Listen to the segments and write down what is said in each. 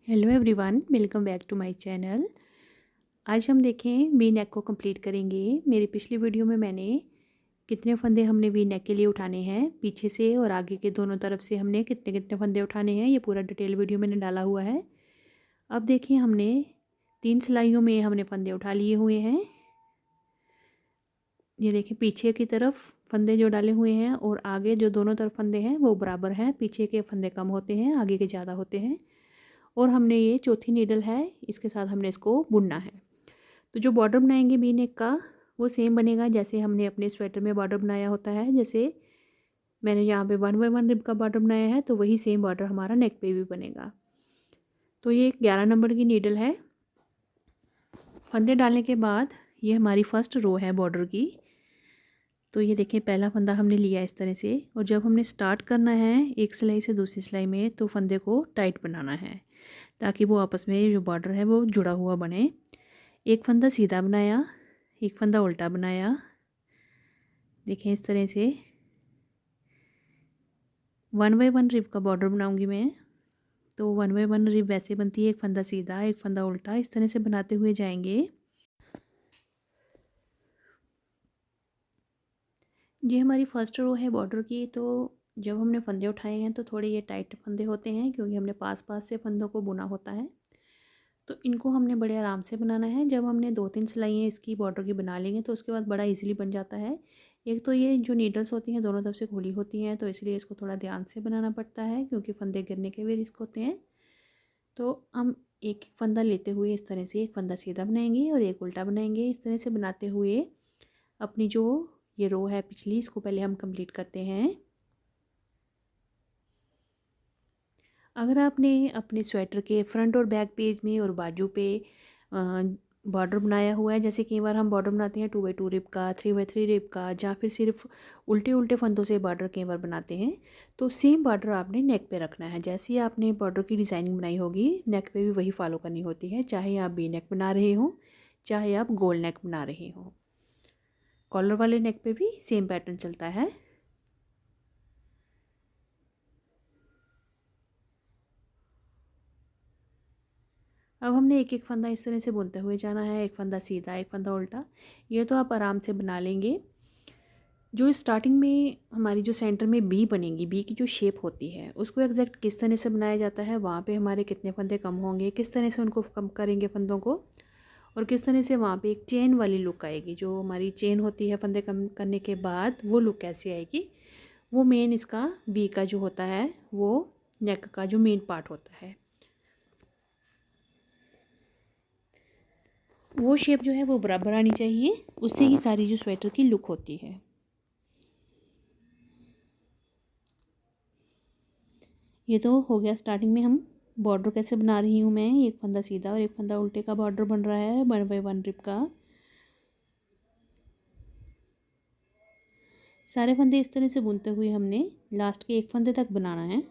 Hello everyone, welcome back to my channel. आज हम देखें वी नेक को कंप्लीट करेंगे। मेरी पिछली वीडियो में मैंने कितने फंदे हमने वी नेक के लिए उठाने हैं, पीछे से और आगे के दोनों तरफ से हमने कितने कितने फंदे उठाने हैं, ये पूरा डिटेल वीडियो मैंने डाला हुआ है। अब देखिए, हमने 3 सिलाइयों में हमने फंदे उठा लिए हुए हैं। ये देखिए, पीछे की तरफ फंदे जो डाले हुए हैं और आगे जो दोनों तरफ फंदे हैं वो बराबर हैं। पीछे के फंदे कम होते हैं, आगे के ज़्यादा होते हैं। और हमने ये चौथी नीडल है, इसके साथ हमने इसको बुनना है। तो जो बॉर्डर बनाएंगे वी नेक का वो सेम बनेगा जैसे हमने अपने स्वेटर में बॉर्डर बनाया होता है। जैसे मैंने यहाँ पे 1 बाय 1 रिब का बॉर्डर बनाया है, तो वही सेम बॉर्डर हमारा नेक पे भी बनेगा। तो ये 11 नंबर की नीडल है। फंदे डालने के बाद ये हमारी फर्स्ट रो है बॉर्डर की। तो ये देखिए, पहला फंदा हमने लिया इस तरह से, और जब हमने स्टार्ट करना है एक सिलाई से दूसरी सिलाई में, तो फंदे को टाइट बनाना है ताकि वो आपस में जो बॉर्डर है वो जुड़ा हुआ बने। एक फंदा सीधा बनाया, एक फंदा उल्टा बनाया। देखें, इस तरह से 1 बाय 1 रिब का बॉर्डर बनाऊंगी मैं। तो 1 बाय 1 रिब वैसे बनती है, एक फंदा सीधा एक फंदा उल्टा, इस तरह से बनाते हुए जाएंगे। ये हमारी फर्स्ट रो है बॉर्डर की। तो जब हमने फंदे उठाए हैं तो थोड़े ये टाइट फंदे होते हैं, क्योंकि हमने पास पास से फंदों को बुना होता है। तो इनको हमने बड़े आराम से बनाना है। जब हमने 2-3 सिलाइयाँ इसकी बॉर्डर की बना लेंगे तो उसके बाद बड़ा इजीली बन जाता है। एक तो ये जो नीडल्स होती हैं दोनों तरफ से खुली होती हैं, तो इसलिए इसको थोड़ा ध्यान से बनाना पड़ता है, क्योंकि फंदे गिरने के भी रिस्क होते हैं। तो हम एक एक फंदा लेते हुए इस तरह से एक फंदा सीधा बनाएंगे और एक उल्टा बनाएंगे। इस तरह से बनाते हुए अपनी जो ये रो है पिछली, इसको पहले हम कंप्लीट करते हैं। अगर आपने अपने स्वेटर के फ्रंट और बैक पेज में और बाजू पे बॉर्डर बनाया हुआ है, जैसे कई बार हम बॉर्डर बनाते हैं 2 बाय 2 रिब का, 3 बाय 3 रिब का, या फिर सिर्फ उल्टे उल्टे फंदों से बॉर्डर कई बार बनाते हैं, तो सेम बॉर्डर आपने नेक पे रखना है। जैसे ही आपने बॉर्डर की डिज़ाइनिंग बनाई होगी, नेक पे भी वही फॉलो करनी होती है, चाहे आप वी नेक बना रहे हो चाहे आप गोल नेक बना रहे हो। कॉलर वाले नेक पे भी सेम पैटर्न चलता है। अब हमने एक एक फंदा इस तरह से बुनते हुए जाना है, एक फंदा सीधा एक फंदा उल्टा। ये तो आप आराम से बना लेंगे। जो स्टार्टिंग में हमारी जो सेंटर में बी बनेगी, बी की जो शेप होती है उसको एग्जैक्ट किस तरह से बनाया जाता है, वहाँ पे हमारे कितने फंदे कम होंगे, किस तरह से उनको कम करेंगे फंदों को, और किस तरह से वहाँ पे एक चेन वाली लुक आएगी। जो हमारी चेन होती है फंदे कम करने के बाद, वो लुक कैसे आएगी, वो मेन इसका बी का जो होता है वो नेक का जो मेन पार्ट होता है, वो शेप जो है वो बराबर आनी चाहिए। उससे ही सारी जो स्वेटर की लुक होती है। ये तो हो गया स्टार्टिंग में हम बॉर्डर कैसे बना रही हूँ मैं। एक फंदा सीधा और एक फंदा उल्टे का बॉर्डर बन रहा है 1 बाय 1 रिब का। सारे फंदे इस तरह से बुनते हुए हमने लास्ट के एक फंदे तक बनाना है।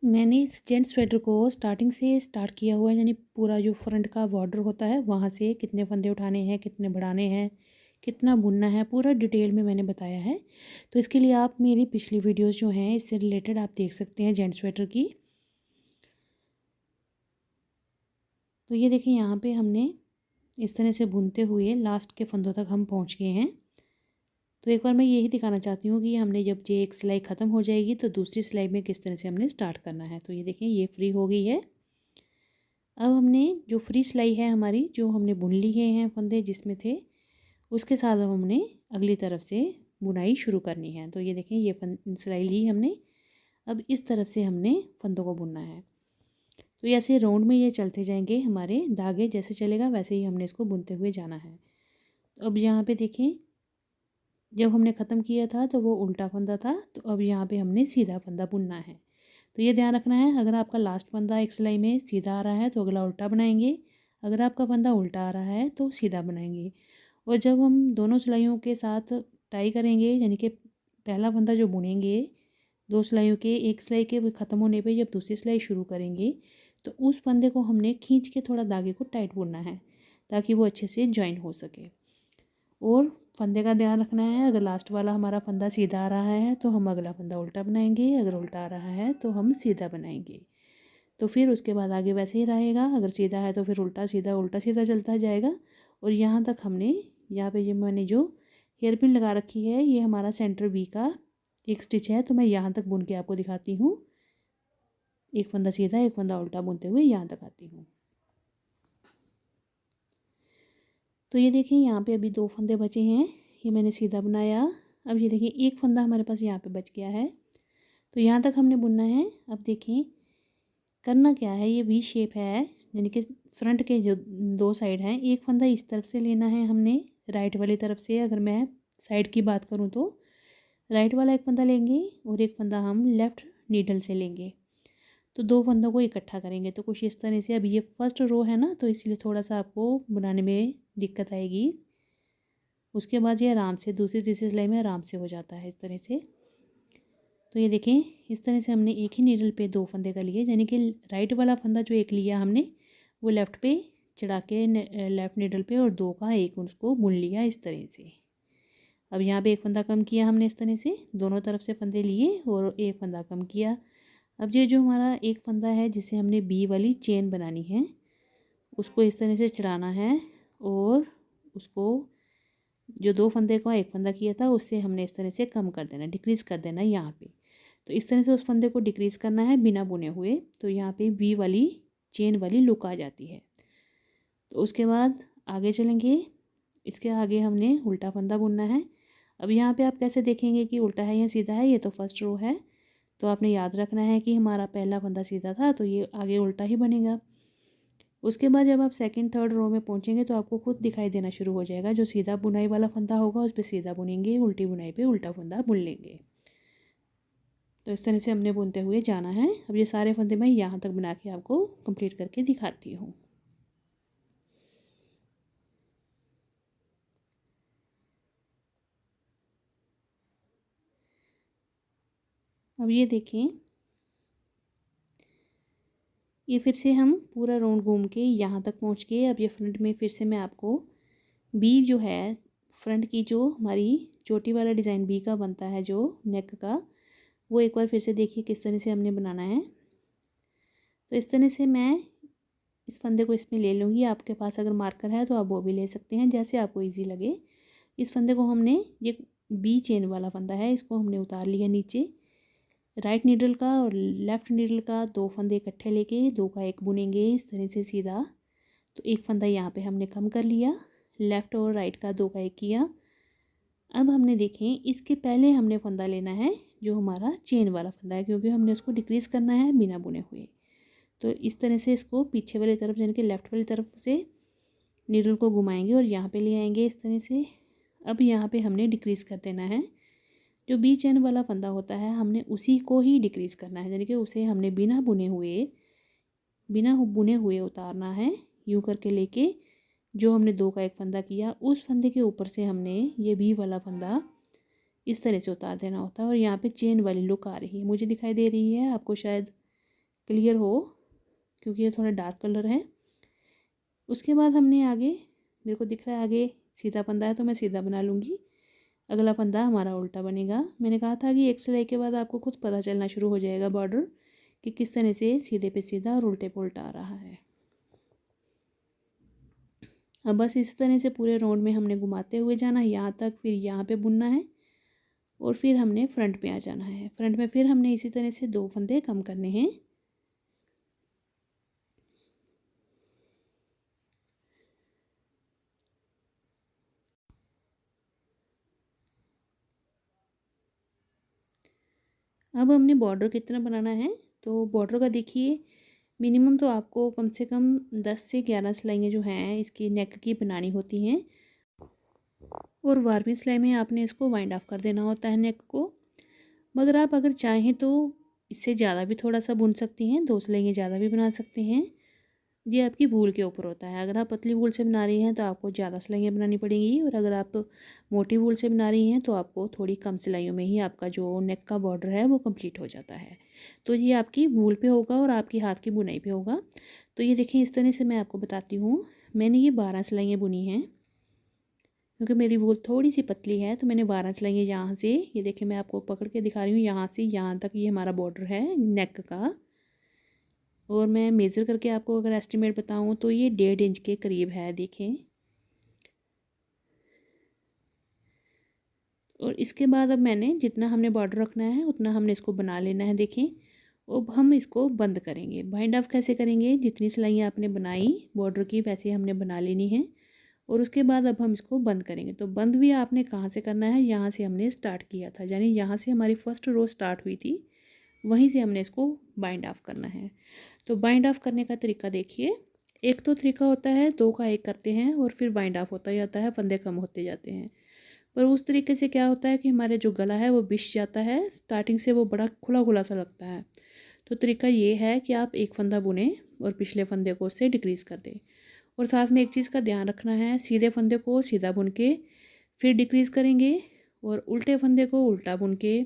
मैंने इस जेंट्स स्वेटर को स्टार्टिंग से स्टार्ट किया हुआ है, यानी पूरा जो फ्रंट का बॉर्डर होता है वहाँ से कितने फंदे उठाने हैं, कितने बढ़ाने हैं, कितना बुनना है, पूरा डिटेल में मैंने बताया है। तो इसके लिए आप मेरी पिछली वीडियोस जो हैं इससे रिलेटेड आप देख सकते हैं जेंट्स स्वेटर की। तो ये देखिए, यहाँ पे हमने इस तरह से बुनते हुए लास्ट के फंदों तक हम पहुँच गए हैं। तो एक बार मैं यही दिखाना चाहती हूँ कि हमने जब ये एक सिलाई ख़त्म हो जाएगी तो दूसरी सिलाई में किस तरह से हमने स्टार्ट करना है। तो ये देखिए, ये फ्री हो गई है। अब हमने जो फ्री सिलाई है हमारी, जो हमने बुन लिए हैं फंदे जिसमें थे, उसके साथ अब हमने अगली तरफ से बुनाई शुरू करनी है। तो ये देखें, ये सिलाई ली हमने, अब इस तरफ से हमने फंदों को बुनना है। तो ऐसे राउंड में ये चलते जाएंगे, हमारे धागे जैसे चलेगा वैसे ही हमने इसको बुनते हुए जाना है। तो अब यहाँ पे देखें, जब हमने ख़त्म किया था तो वो उल्टा फंदा था, तो अब यहाँ पे हमने सीधा फंदा बुनना है। तो ये ध्यान रखना है, अगर आपका लास्ट फंदा एक सिलाई में सीधा आ रहा है तो अगला उल्टा बनाएंगे, अगर आपका फंदा उल्टा आ रहा है तो सीधा बनाएंगे। और जब हम दोनों सिलाइयों के साथ टाई करेंगे, यानी कि पहला फंदा जो बुनेंगे, 2 सिलाइयों के एक सिलाई के ख़त्म होने पे जब दूसरी सिलाई शुरू करेंगे, तो उस फंदे को हमने खींच के थोड़ा धागे को टाइट बुनना है, ताकि वो अच्छे से जॉइन हो सके। और फंदे का ध्यान रखना है, अगर लास्ट वाला हमारा फंदा सीधा आ रहा है तो हम अगला फंदा उल्टा बनाएंगे, अगर उल्टा आ रहा है तो हम सीधा बनाएंगे। तो फिर उसके बाद आगे वैसे ही रहेगा, अगर सीधा है तो फिर उल्टा सीधा चलता जाएगा। और यहाँ तक हमने, यहाँ पे जो मैंने जो हेयर पिन लगा रखी है ये हमारा सेंटर बी का एक स्टिच है, तो मैं यहाँ तक बुन के आपको दिखाती हूँ। एक फंदा सीधा एक फंदा उल्टा बुनते हुए यहाँ तक आती हूँ। तो ये देखिए यहाँ पे अभी 2 फंदे बचे हैं, ये मैंने सीधा बनाया। अब ये देखिए एक फंदा हमारे पास यहाँ पे बच गया है, तो यहाँ तक हमने बुनना है। अब देखें करना क्या है, ये वी शेप है, यानी कि फ्रंट के जो 2 साइड हैं, एक फंदा इस तरफ से लेना है हमने, राइट वाली तरफ से। अगर मैं साइड की बात करूँ तो राइट वाला एक फंदा लेंगे और एक फंदा हम लेफ़्ट नीडल से लेंगे, तो 2 फंदों को इकट्ठा करेंगे। तो कुछ इस तरह से, अब ये फर्स्ट रो है ना, तो इसलिए थोड़ा सा आपको बनाने में दिक्कत आएगी। उसके बाद ये आराम से दूसरी तीसरी सिलाई में आराम से हो जाता है इस तरह से। तो ये देखें इस तरह से हमने एक ही नीडल पे 2 फंदे कर लिए, यानी कि राइट वाला फंदा जो एक लिया हमने वो लेफ़्ट पे चढ़ा के लेफ़्ट नीडल पे, और 2 का एक उसको बुन लिया इस तरह से। अब यहाँ पे एक फंदा कम किया हमने इस तरह से, दोनों तरफ से फंदे लिए और एक फंदा कम किया। अब ये जो हमारा एक फंदा है जिसे हमने बी वाली चेन बनानी है, उसको इस तरह से चढ़ाना है, और उसको जो 2 फंदे का एक फंदा किया था उससे हमने इस तरह से कम कर देना, डिक्रीज़ कर देना यहाँ पे। तो इस तरह से उस फंदे को डिक्रीज़ करना है बिना बुने हुए, तो यहाँ पे वी वाली चेन वाली लुक आ जाती है। तो उसके बाद आगे चलेंगे, इसके आगे हमने उल्टा फंदा बुनना है। अब यहाँ पे आप कैसे देखेंगे कि उल्टा है या सीधा है, ये तो फर्स्ट रो है, तो आपने याद रखना है कि हमारा पहला फंदा सीधा था तो ये आगे उल्टा ही बनेगा। उसके बाद जब आप सेकंड थर्ड रो में पहुँचेंगे तो आपको खुद दिखाई देना शुरू हो जाएगा, जो सीधा बुनाई वाला फंदा होगा उस पर सीधा बुनेंगे, उल्टी बुनाई पे उल्टा फंदा बुन लेंगे। तो इस तरह से हमने बुनते हुए जाना है। अब ये सारे फंदे मैं यहाँ तक बना के आपको कंप्लीट करके दिखाती हूँ। अब ये देखें, ये फिर से हम पूरा राउंड घूम के यहाँ तक पहुँच गए। अब ये फ्रंट में फिर से मैं आपको बी जो है, फ्रंट की जो हमारी चोटी वाला डिज़ाइन बी का बनता है जो नेक का, वो एक बार फिर से देखिए किस तरह से हमने बनाना है। तो इस तरह से मैं इस फंदे को इसमें ले लूँगी, आपके पास अगर मार्कर है तो आप वो भी ले सकते हैं, जैसे आपको ईजी लगे। इस फंदे को हमने, ये बी चेन वाला फंदा है, इसको हमने उतार लिया नीचे, राइट नीडल का और लेफ़्ट नीडल का 2 फंदे इकट्ठे लेके 2 का एक बुनेंगे इस तरह से सीधा। तो एक फंदा यहाँ पे हमने कम कर लिया, लेफ़्ट और राइट का 2 का एक किया। अब हमने देखें इसके पहले हमने फंदा लेना है जो हमारा चेन वाला फंदा है, क्योंकि हमने उसको डिक्रीज़ करना है बिना बुने हुए। तो इस तरह से इसको पीछे वाली तरफ यानी कि लेफ़्ट वाली तरफ से नीडल को घुमाएंगे और यहाँ पे ले आएंगे इस तरह से। अब यहाँ पे हमने डिक्रीज़ कर देना है, जो बी चेन वाला फंदा होता है हमने उसी को ही डिक्रीज़ करना है, यानी कि उसे हमने बिना बुने हुए उतारना है। यूँ करके लेके जो हमने 2 का एक फंदा किया उस फंदे के ऊपर से हमने ये बी वाला फंदा इस तरह से उतार देना होता है, और यहाँ पे चेन वाली लुक आ रही है, मुझे दिखाई दे रही है, आपको शायद क्लियर हो क्योंकि ये थोड़ा डार्क कलर है। उसके बाद हमने आगे, मेरे को दिख रहा है आगे सीधा फंदा है तो मैं सीधा बना लूँगी, अगला फंदा हमारा उल्टा बनेगा। मैंने कहा था कि एक सिलाई के बाद आपको खुद पता चलना शुरू हो जाएगा बॉर्डर कि किस तरह से सीधे पे सीधा और उल्टे पे उल्टा आ रहा है। अब बस इस तरह से पूरे राउंड में हमने घुमाते हुए जाना यहाँ तक, फिर यहाँ पे बुनना है और फिर हमने फ्रंट पे आ जाना है। फ्रंट में फिर हमने इसी तरह से 2 फंदे कम करने हैं। अब हमने बॉर्डर कितना बनाना है, तो बॉर्डर का देखिए मिनिमम तो आपको कम से कम 10 से 11 सिलाइयाँ जो हैं इसकी नेक की बनानी होती हैं, और 12वीं सिलाई में आपने इसको वाइंड ऑफ कर देना होता है नेक को। मगर आप अगर चाहें तो इससे ज़्यादा भी थोड़ा सा बुन सकती हैं, 2 सिलाइयाँ ज़्यादा भी बना सकते हैं, ये आपकी भूल के ऊपर होता है। अगर आप पतली वूल से बना रही हैं तो आपको ज़्यादा सिलाइयाँ बनानी पड़ेंगी, और अगर आप मोटी वूल से बना रही हैं तो आपको थोड़ी कम सिलाइयों में ही आपका जो नेक का बॉर्डर है वो कंप्लीट हो जाता है। तो ये आपकी वूल पे होगा और आपकी हाथ की बुनाई पे होगा। तो ये देखिए इस तरह से मैं आपको बताती हूँ, मैंने ये 12 सिलाइयाँ बुनी हैं, क्योंकि मेरी वूल थोड़ी सी पतली है तो मैंने 12 सिलाइयाँ यहाँ से, ये देखिए मैं आपको पकड़ के दिखा रही हूँ, यहाँ से यहाँ तक ये हमारा बॉर्डर है नेक का। और मैं मेज़र करके आपको अगर एस्टिमेट बताऊँ तो ये 1.5 इंच के करीब है, देखें। और इसके बाद अब मैंने जितना हमने बॉर्डर रखना है उतना हमने इसको बना लेना है, देखें। अब हम इसको बंद करेंगे। बाइंड ऑफ कैसे करेंगे, जितनी सिलाइयाँ आपने बनाई बॉर्डर की वैसे हमने बना लेनी है। और उसके बाद अब हम इसको बंद करेंगे। तो बंद भी आपने कहाँ से करना है, यहाँ से हमने स्टार्ट किया था, यानी यहाँ से हमारी फर्स्ट रो स्टार्ट हुई थी, वहीं से हमने इसको बाइंड ऑफ करना है। तो बाइंड ऑफ करने का तरीका देखिए, एक तो तरीका होता है 2 का 1 करते हैं और फिर बाइंड ऑफ होता जाता है, फंदे कम होते जाते हैं। पर उस तरीके से क्या होता है कि हमारे जो गला है वो बिछ जाता है, स्टार्टिंग से वो बड़ा खुला खुला सा लगता है। तो तरीका ये है कि आप एक फंदा बुनें और पिछले फंदे को उससे डिक्रीज़ कर दें। और साथ में एक चीज़ का ध्यान रखना है, सीधे फंदे को सीधा बुन के फिर डिक्रीज़ करेंगे और उल्टे फंदे को उल्टा बुन के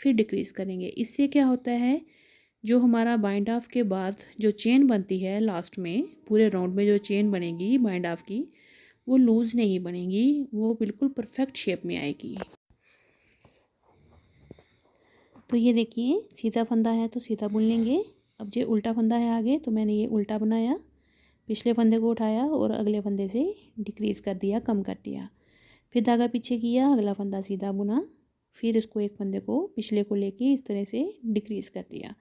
फिर डिक्रीज़ करेंगे। इससे क्या होता है, जो हमारा बाइंड ऑफ के बाद जो चेन बनती है लास्ट में, पूरे राउंड में जो चेन बनेगी बाइंड ऑफ की, वो लूज़ नहीं बनेगी, वो बिल्कुल परफेक्ट शेप में आएगी। तो ये देखिए सीधा फंदा है तो सीधा बुन लेंगे। अब जो उल्टा फंदा है आगे, तो मैंने ये उल्टा बनाया, पिछले फंदे को उठाया और अगले फंदे से डिक्रीज़ कर दिया, कम कर दिया। फिर धागा पीछे किया, अगला फंदा सीधा बुना, फिर इसको एक फंदे को पिछले को लेके इस तरह से डिक्रीज़ कर दिया।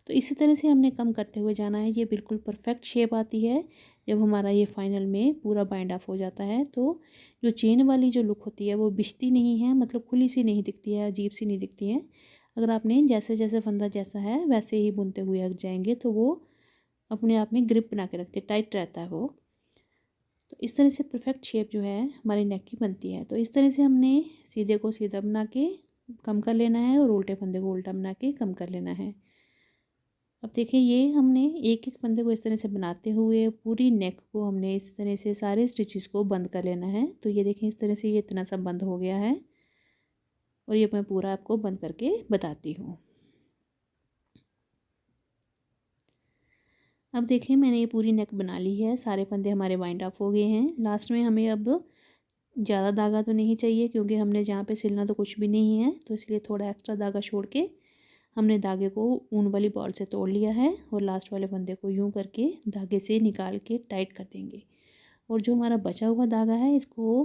तो इसी तरह से हमने कम करते हुए जाना है। ये बिल्कुल परफेक्ट शेप आती है जब हमारा ये फाइनल में पूरा बाइंड ऑफ हो जाता है। तो जो चेन वाली जो लुक होती है वो बिछती नहीं है, मतलब खुली सी नहीं दिखती है, अजीब सी नहीं दिखती है। अगर आपने जैसे जैसे फंदा जैसा है वैसे ही बुनते हुए लग जाएंगे तो वो अपने आप में ग्रिप बना के रखते, टाइट रहता है वो। तो इस तरह से परफेक्ट शेप जो है हमारी नेक की बनती है। तो इस तरह से हमने सीधे को सीधा बना के कम कर लेना है और उल्टे फंदे को उल्टा बना के कम कर लेना है। अब देखिए ये हमने एक एक फंदे को इस तरह से बनाते हुए पूरी नेक को हमने इस तरह से सारे स्टिचेस को बंद कर लेना है। तो ये देखें इस तरह से ये इतना सा बंद हो गया है और ये मैं पूरा आपको बंद करके बताती हूँ। अब देखिए मैंने ये पूरी नेक बना ली है, सारे फंदे हमारे बाइंड ऑफ हो गए हैं। लास्ट में हमें अब ज़्यादा धागा तो नहीं चाहिए, क्योंकि हमने जहाँ पे सिलना तो कुछ भी नहीं है, तो इसलिए थोड़ा एक्स्ट्रा धागा छोड़ के हमने धागे को ऊन वाली बॉल से तोड़ लिया है और लास्ट वाले फंदे को यूं करके धागे से निकाल के टाइट कर देंगे। और जो हमारा बचा हुआ धागा है इसको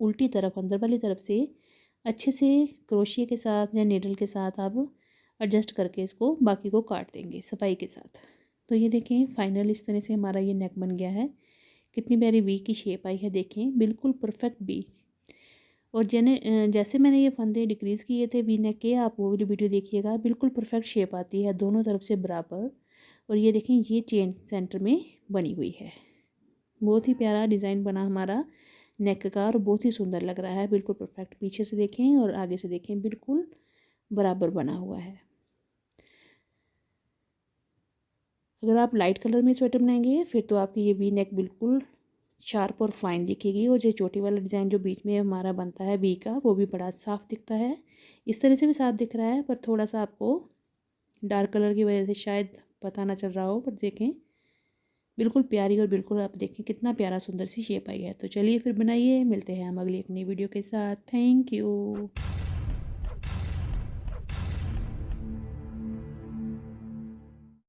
उल्टी तरफ अंदर वाली तरफ से अच्छे से क्रोशिया के साथ या नीडल के साथ आप एडजस्ट करके इसको बाकी को काट देंगे सफाई के साथ। तो ये देखें फाइनल इस तरह से हमारा ये नेक बन गया है। कितनी प्यारी वी की शेप आई है, देखें बिल्कुल परफेक्ट वी। और जैसे मैंने ये फंदे डिक्रीज़ किए थे वी नेक के, आप वो वाली वीडियो देखिएगा, बिल्कुल परफेक्ट शेप आती है दोनों तरफ से बराबर। और ये देखें ये चेन सेंटर में बनी हुई है, बहुत ही प्यारा डिज़ाइन बना हमारा नेक का और बहुत ही सुंदर लग रहा है, बिल्कुल परफेक्ट। पीछे से देखें और आगे से देखें, बिल्कुल बराबर बना हुआ है। अगर आप लाइट कलर में स्वेटर बनाएंगे फिर तो आपकी ये वी नेक बिल्कुल शार्प और फाइन दिखेगी। और जो चोटी वाला डिज़ाइन जो बीच में हमारा बनता है वी का, वो भी बड़ा साफ दिखता है। इस तरह से भी साफ दिख रहा है, पर थोड़ा सा आपको डार्क कलर की वजह से शायद पता ना चल रहा हो, पर देखें बिल्कुल प्यारी और बिल्कुल आप देखें कितना प्यारा सुंदर सी शेप आई है। तो चलिए फिर बनाइए, मिलते हैं हम अगली एक नई वीडियो के साथ। Thank you.